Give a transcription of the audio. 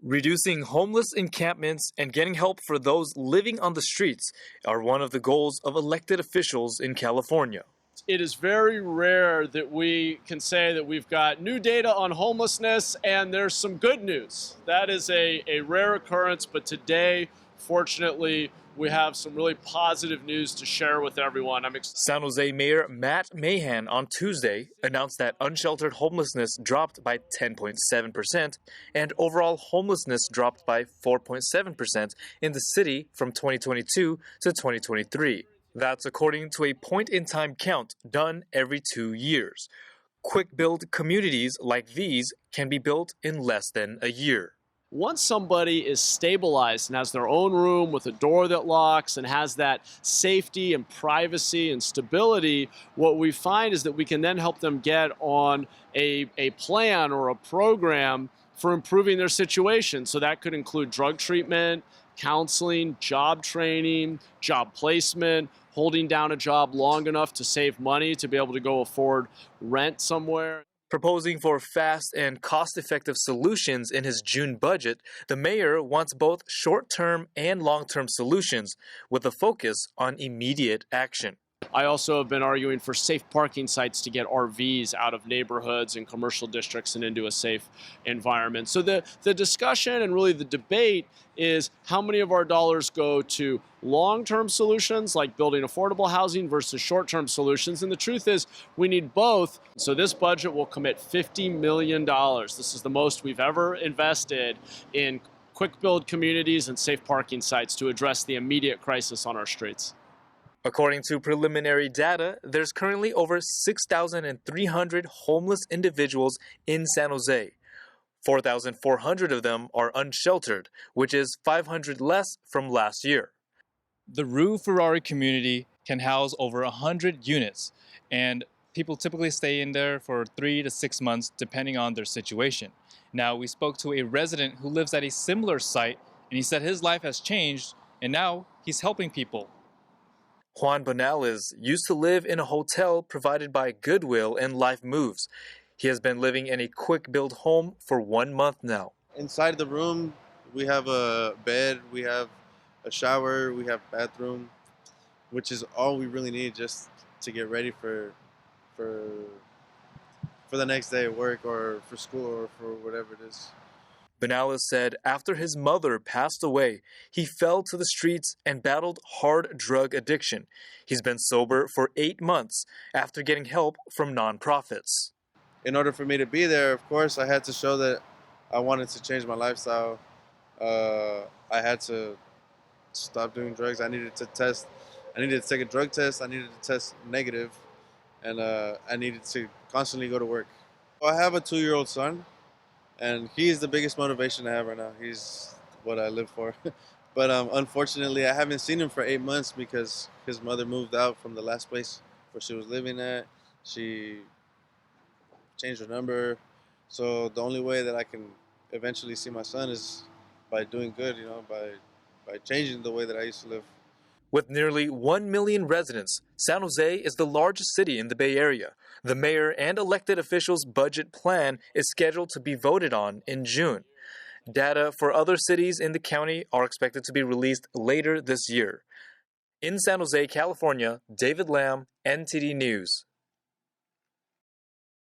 Reducing homeless encampments and getting help for those living on the streets are one of the goals of elected officials in California. It is very rare that we can say that we've got new data on homelessness and there's some good news. That is a rare occurrence, but today, fortunately, we have some really positive news to share with everyone. I'm excited. San Jose Mayor Matt Mahan on Tuesday announced that unsheltered homelessness dropped by 10.7% and overall homelessness dropped by 4.7% in the city from 2022 to 2023. That's according to a point-in-time count done every 2 years. Quick-build communities like these can be built in less than a year. Once somebody is stabilized and has their own room with a door that locks and has that safety and privacy and stability, what we find is that we can then help them get on a plan or a program for improving their situation. So that could include drug treatment, counseling, job training, job placement, holding down a job long enough to save money to be able to go afford rent somewhere. Proposing for fast and cost-effective solutions in his June budget, the mayor wants both short-term and long-term solutions with a focus on immediate action. I also have been arguing for safe parking sites to get RVs out of neighborhoods and commercial districts and into a safe environment. So the discussion and really the debate is how many of our dollars go to long-term solutions like building affordable housing versus short-term solutions. And the truth is we need both. So this budget will commit $50 million. This is the most we've ever invested in quick build communities and safe parking sites to address the immediate crisis on our streets. According to preliminary data, there's currently over 6,300 homeless individuals in San Jose. 4,400 of them are unsheltered, which is 500 less from last year. The Rue Ferrari community can house over 100 units, and people typically stay in there for 3 to 6 months depending on their situation. Now, we spoke to a resident who lives at a similar site, and he said his life has changed, and now he's helping people. Juan Bonales used to live in a hotel provided by Goodwill and Life Moves. He has been living in a quick-build home for 1 month now. Inside the room, we have a bed, we have a shower, we have bathroom, which is all we really need just to get ready for the next day at work or for school or for whatever it is. Bonales said after his mother passed away, he fell to the streets and battled hard drug addiction. He's been sober for 8 months after getting help from nonprofits. In order for me to be there, of course, I had to show that I wanted to change my lifestyle. I had to stop doing drugs. I needed to test. I needed to take a drug test. I needed to test negative, and I needed to constantly go to work. I have a 2-year-old son. And he's the biggest motivation I have right now. He's what I live for. But unfortunately, I haven't seen him for 8 months because his mother moved out from the last place where she was living at. She changed her number. So the only way that I can eventually see my son is by doing good, by changing the way that I used to live. With nearly 1 million residents, San Jose is the largest city in the Bay Area. The mayor and elected officials' budget plan is scheduled to be voted on in June. Data for other cities in the county are expected to be released later this year. In San Jose, California, David Lamb, NTD News.